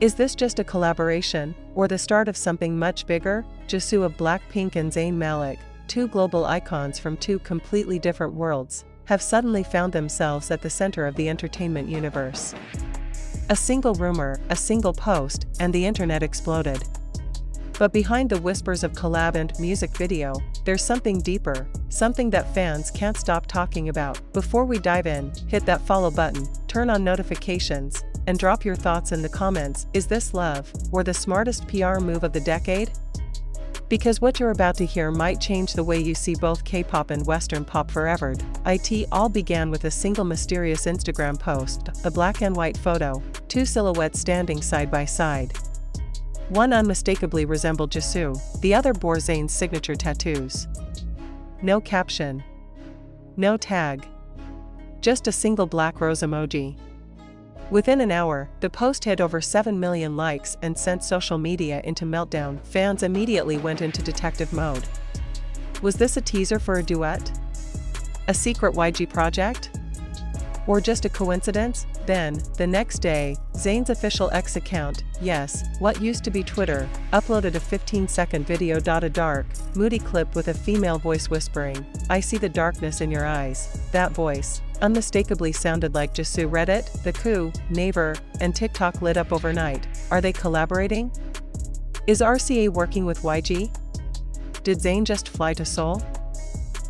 Is this just a collaboration, or the start of something much bigger? Jisoo of BLACKPINK and Zayn Malik, two global icons from two completely different worlds, have suddenly found themselves at the center of the entertainment universe. A single rumor, a single post, and the internet exploded. But behind the whispers of collab and music video, there's something deeper, something that fans can't stop talking about. Before we dive in, hit that follow button, turn on notifications, and drop your thoughts in the comments. Is this love, or the smartest PR move of the decade? Because what you're about to hear might change the way you see both K-pop and Western pop forever. It all began with a single mysterious Instagram post, a black and white photo, two silhouettes standing side by side. One unmistakably resembled Jisoo, the other bore Zayn's signature tattoos. No caption. No tag. Just a single black rose emoji. Within an hour, the post hit over 7 million likes and sent social media into meltdown. Fans immediately went into detective mode. Was this a teaser for a duet? A secret YG project? Or just a coincidence? Then, the next day, Zayn's official X account, yes, what used to be Twitter, uploaded a 15-second video. A dark, moody clip with a female voice whispering, "I see the darkness in your eyes." That voice unmistakably sounded like Jisoo. Reddit, The Coup, Naver, and TikTok lit up overnight. Are they collaborating? Is RCA working with YG? Did Zayn just fly to Seoul?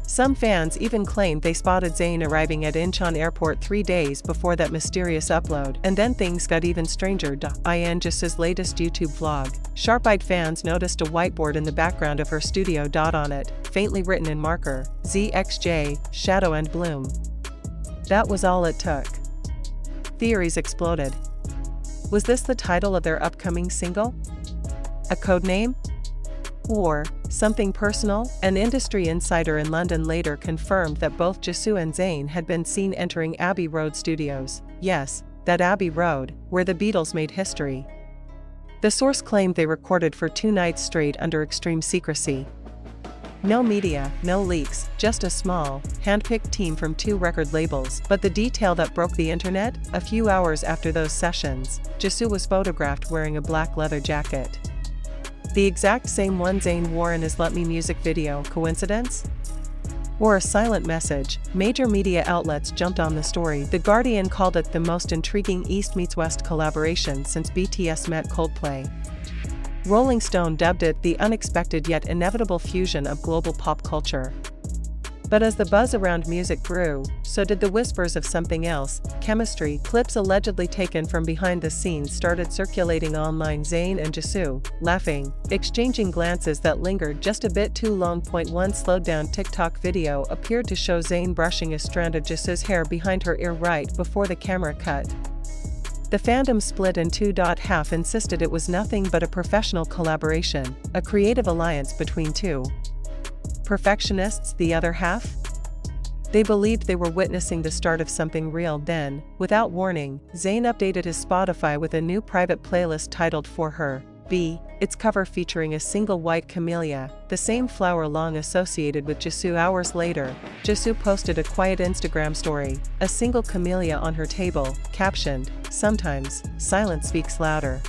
Some fans even claimed they spotted Zayn arriving at Incheon Airport 3 days before that mysterious upload. And then things got even stranger. In Jisoo's latest YouTube vlog, sharp-eyed fans noticed a whiteboard in the background of her studio. On it, faintly written in marker, ZXJ, Shadow and Bloom. That was all it took. Theories exploded. Was this the title of their upcoming single? A codename? Or something personal? An industry insider in London later confirmed that both Jisoo and Zayn had been seen entering Abbey Road studios. Yes, that Abbey Road, where the Beatles made history. The source claimed they recorded for 2 nights straight under extreme secrecy. No media, no leaks, just a small, hand-picked team from 2 record labels. But the detail that broke the internet? A few hours after those sessions, Jisoo was photographed wearing a black leather jacket. The exact same one Zayn wore in his Let Me music video. Coincidence? Or a silent message? Major media outlets jumped on the story. The Guardian called it the most intriguing East meets West collaboration since BTS met Coldplay. Rolling Stone dubbed it the unexpected yet inevitable fusion of global pop culture. But as the buzz around music grew, so did the whispers of something else. Chemistry. Clips allegedly taken from behind the scenes started circulating online. Zayn and Jisoo, laughing, exchanging glances that lingered just a bit too long. One slowed-down TikTok video appeared to show Zayn brushing a strand of Jisoo's hair behind her ear right before the camera cut. The fandom split in two. Half insisted it was nothing but a professional collaboration, a creative alliance between two perfectionists. The other half? They believed they were witnessing the start of something real. Then, without warning, Zayn updated his Spotify with a new private playlist titled For Her, its cover featuring a single white camellia, the same flower long associated with Jisoo. Hours later, Jisoo posted a quiet Instagram story, a single camellia on her table, captioned, "Sometimes, silence speaks louder."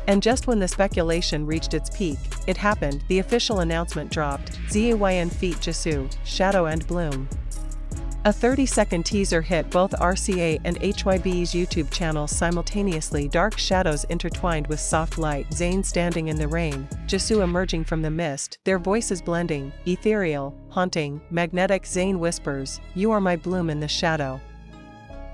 And just when the speculation reached its peak, it happened. The official announcement dropped. Zayn feat. Jisoo, Shadow and Bloom. A 30-second teaser hit both RCA and HYB's YouTube channels simultaneously. Dark shadows intertwined with soft light. Zayn standing in the rain, Jisoo emerging from the mist, their voices blending, ethereal, haunting, magnetic. Zayn whispers, "You are my bloom in the shadow."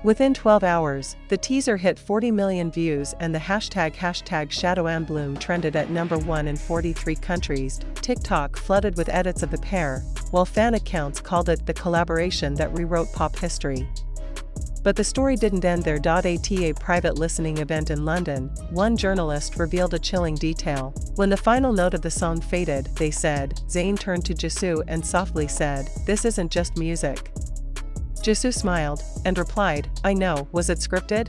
Within 12 hours, the teaser hit 40 million views and the hashtag #ShadowandBloom trended at #1 in 43 countries. TikTok flooded with edits of the pair, while fan accounts called it the collaboration that rewrote pop history. But the story didn't end there. At a private listening event in London, one journalist revealed a chilling detail. When the final note of the song faded, they said, Zayn turned to Jisoo and softly said, "This isn't just music." Jisoo smiled, and replied, "I know." Was it scripted?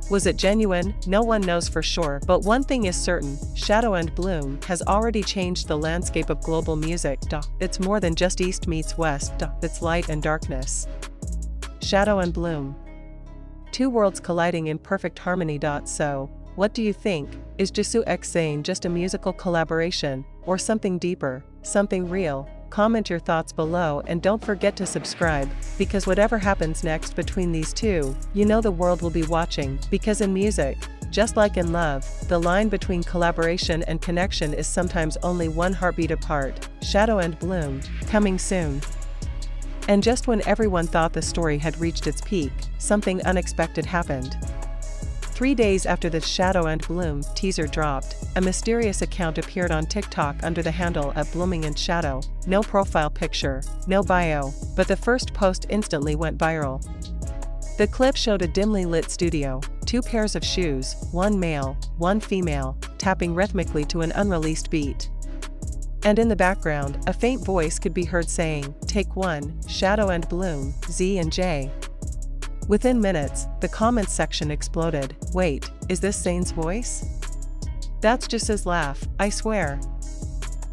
Was it genuine? No one knows for sure, but one thing is certain, Shadow and Bloom has already changed the landscape of global music. It's more than just East meets West, it's light and darkness. Shadow and Bloom. Two worlds colliding in perfect harmony. So, What do you think? Is Jisoo x Zayn just a musical collaboration, or something deeper, something real? Comment your thoughts below and don't forget to subscribe, because whatever happens next between these two, you know the world will be watching, because in music, just like in love, the line between collaboration and connection is sometimes only one heartbeat apart. Shadow and Bloom, coming soon. And just when everyone thought the story had reached its peak, something unexpected happened. 3 days after the Shadow and Bloom teaser dropped, a mysterious account appeared on TikTok under the handle @Blooming in Shadow. No profile picture, no bio, but the first post instantly went viral. The clip showed a dimly lit studio, 2 pairs of shoes, one male, one female, tapping rhythmically to an unreleased beat. And in the background, a faint voice could be heard saying, "Take 1, Shadow and Bloom, Z and J." Within minutes, the comments section exploded. Wait, is this Zayn's voice? That's just his laugh, I swear.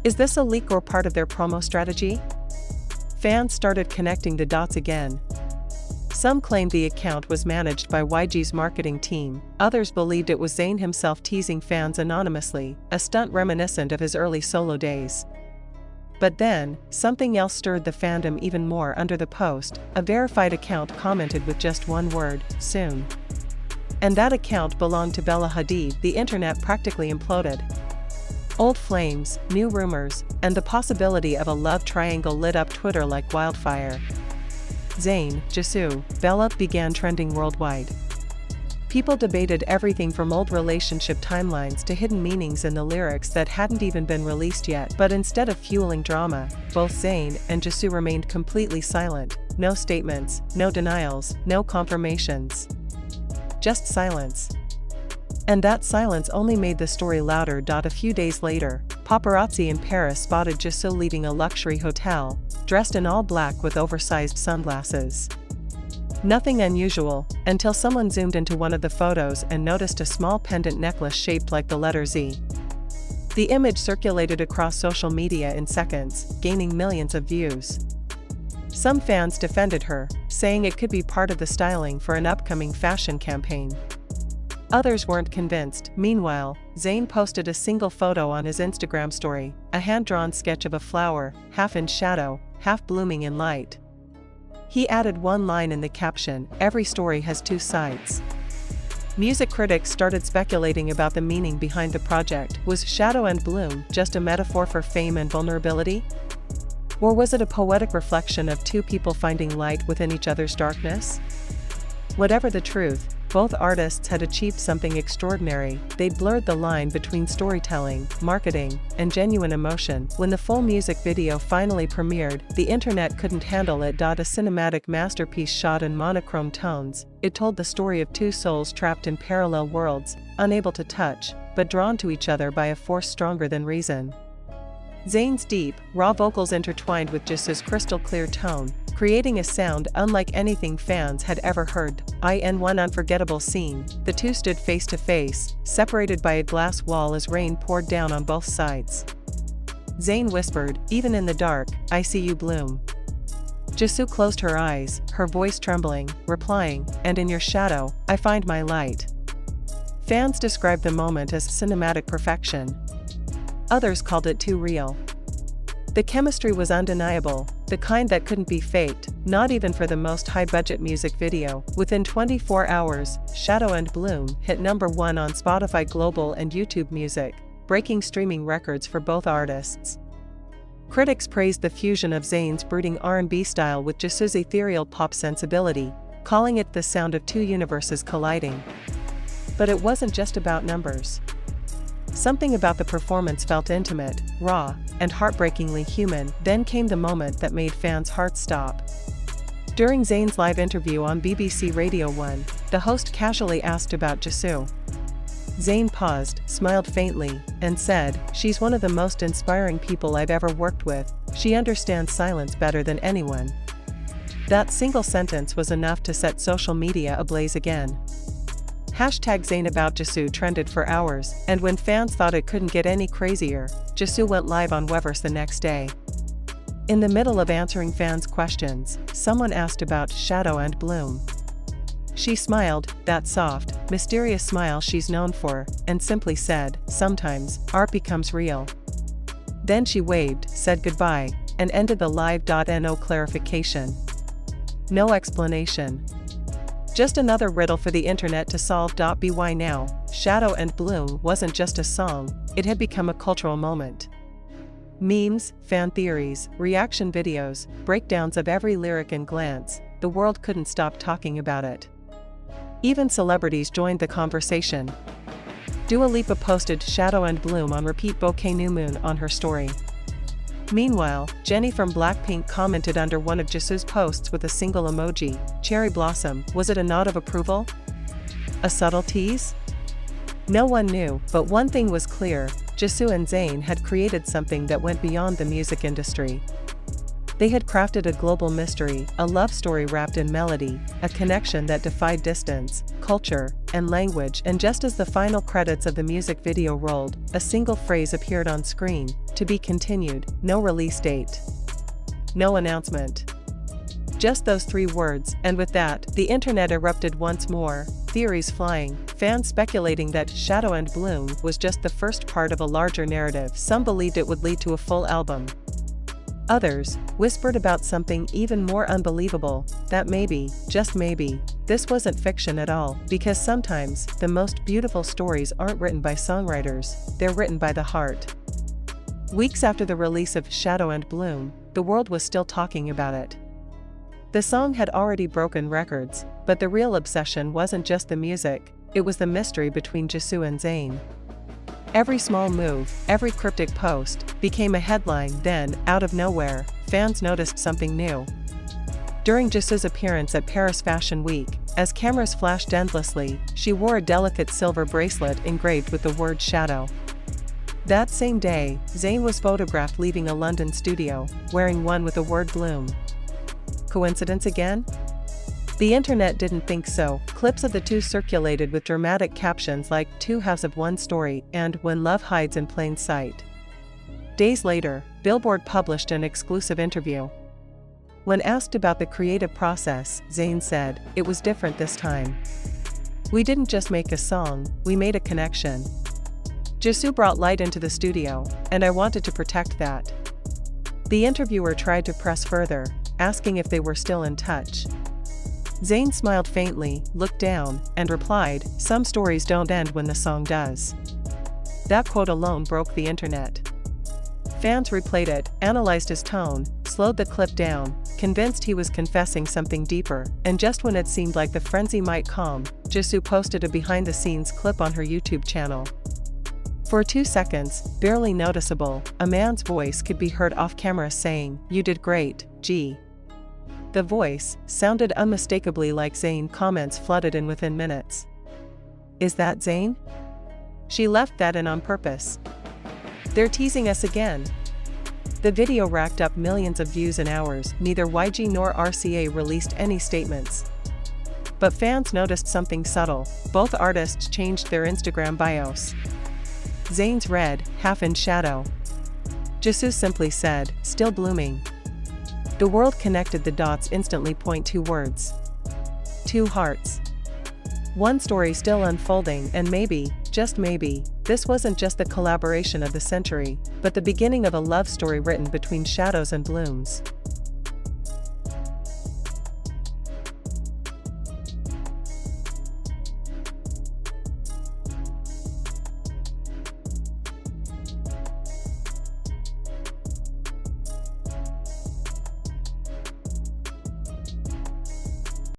Is this a leak or part of their promo strategy? Fans started connecting the dots again. Some claimed the account was managed by YG's marketing team, others believed it was Zayn himself teasing fans anonymously, a stunt reminiscent of his early solo days. But then, something else stirred the fandom even more. Under the post, a verified account commented with just one word, "Soon." And that account belonged to Bella Hadid. The internet practically imploded. Old flames, new rumors, and the possibility of a love triangle lit up Twitter like wildfire. Zayn, Jisoo, Bella began trending worldwide. People debated everything from old relationship timelines to hidden meanings in the lyrics that hadn't even been released yet. But instead of fueling drama, both Zayn and Jisoo remained completely silent. No statements, no denials, no confirmations. Just silence. And that silence only made the story louder. A few days later, paparazzi in Paris spotted Jisoo leaving a luxury hotel, dressed in all black with oversized sunglasses. Nothing unusual, until someone zoomed into one of the photos and noticed a small pendant necklace shaped like the letter Z. The image circulated across social media in seconds, gaining millions of views. Some fans defended her, saying it could be part of the styling for an upcoming fashion campaign. Others weren't convinced. Meanwhile, Zayn posted a single photo on his Instagram story, a hand-drawn sketch of a flower, half in shadow, half blooming in light. He added one line in the caption, "Every story has 2 sides." Music critics started speculating about the meaning behind the project. Was Shadow and Bloom just a metaphor for fame and vulnerability? Or was it a poetic reflection of 2 people finding light within each other's darkness? Whatever the truth, both artists had achieved something extraordinary. They'd blurred the line between storytelling, marketing, and genuine emotion. When the full music video finally premiered, the internet couldn't handle it. A cinematic masterpiece shot in monochrome tones, it told the story of 2 souls trapped in parallel worlds, unable to touch, but drawn to each other by a force stronger than reason. Zayn's deep, raw vocals intertwined with Jisoo's crystal-clear tone, creating a sound unlike anything fans had ever heard. In one unforgettable scene, the 2 stood face to face, separated by a glass wall as rain poured down on both sides. Zayn whispered, "Even in the dark, I see you bloom." Jisoo closed her eyes, her voice trembling, replying, "And in your shadow, I find my light." Fans described the moment as cinematic perfection. Others called it too real. The chemistry was undeniable, the kind that couldn't be faked, not even for the most high-budget music video. Within 24 hours, Shadow and Bloom hit #1 on Spotify Global and YouTube Music, breaking streaming records for both artists. Critics praised the fusion of Zayn's brooding R&B style with Jisoo's ethereal pop sensibility, calling it the sound of 2 universes colliding. But it wasn't just about numbers. Something about the performance felt intimate, raw, and heartbreakingly human. Then came the moment that made fans' hearts stop. During Zayn's live interview on BBC Radio 1, the host casually asked about Jisoo. Zayn paused, smiled faintly, and said, "She's one of the most inspiring people I've ever worked with. She understands silence better than anyone." That single sentence was enough to set social media ablaze again. #ZaynAboutJisoo trended for hours, and when fans thought it couldn't get any crazier, Jisoo went live on Weverse the next day. In the middle of answering fans' questions, someone asked about Shadow and Bloom. She smiled, that soft, mysterious smile she's known for, and simply said, "Sometimes, art becomes real." Then she waved, said goodbye, and ended the live. No clarification. No explanation. Just another riddle for the internet to solve. By now, Shadow and Bloom wasn't just a song, it had become a cultural moment. Memes, fan theories, reaction videos, breakdowns of every lyric and glance, the world couldn't stop talking about it. Even celebrities joined the conversation. Dua Lipa posted Shadow and Bloom on repeat bouquet new moon on her story. Meanwhile, Jennie from BLACKPINK commented under one of Jisoo's posts with a single emoji, cherry blossom. Was it a nod of approval? A subtle tease? No one knew, but one thing was clear, Jisoo and Zayn had created something that went beyond the music industry. They had crafted a global mystery, a love story wrapped in melody, a connection that defied distance, culture, and language. And just as the final credits of the music video rolled, a single phrase appeared on screen, "To be continued," no release date. No announcement. Just those 3 words, and with that, the internet erupted once more, theories flying, fans speculating that Shadow and Bloom was just the first part of a larger narrative. Some believed it would lead to a full album. Others whispered about something even more unbelievable, that maybe, just maybe, this wasn't fiction at all, because sometimes, the most beautiful stories aren't written by songwriters, they're written by the heart. Weeks after the release of Shadow and Bloom, the world was still talking about it. The song had already broken records, but the real obsession wasn't just the music, it was the mystery between Jisoo and Zayn. Every small move, every cryptic post, became a headline. Then, out of nowhere, fans noticed something new. During Jisoo's appearance at Paris Fashion Week, as cameras flashed endlessly, she wore a delicate silver bracelet engraved with the word Shadow. That same day, Zayn was photographed leaving a London studio, wearing one with the word Bloom. Coincidence again? The internet didn't think so. Clips of the two circulated with dramatic captions like "Two halves of one story" and "When love hides in plain sight." Days later, Billboard published an exclusive interview. When asked about the creative process, Zayn said, "It was different this time. We didn't just make a song, we made a connection. Jisoo brought light into the studio, and I wanted to protect that." The interviewer tried to press further, asking if they were still in touch. Zayn smiled faintly, looked down, and replied, "Some stories don't end when the song does." That quote alone broke the internet. Fans replayed it, analyzed his tone, slowed the clip down, convinced he was confessing something deeper, and just when it seemed like the frenzy might calm, Jisoo posted a behind-the-scenes clip on her YouTube channel. For 2 seconds, barely noticeable, a man's voice could be heard off-camera saying, "You did great, G." The voice sounded unmistakably like Zayn. Comments flooded in within minutes. "Is that Zayn? She left that in on purpose. They're teasing us again." The video racked up millions of views in hours. Neither YG nor RCA released any statements. But fans noticed something subtle. Both artists changed their Instagram bios. Zayn's read, "Half in shadow." Jisoo simply said, "Still blooming." The world connected the dots instantly. 2 words. 2 hearts. One story still unfolding, and maybe, just maybe, this wasn't just the collaboration of the century, but the beginning of a love story written between shadows and blooms.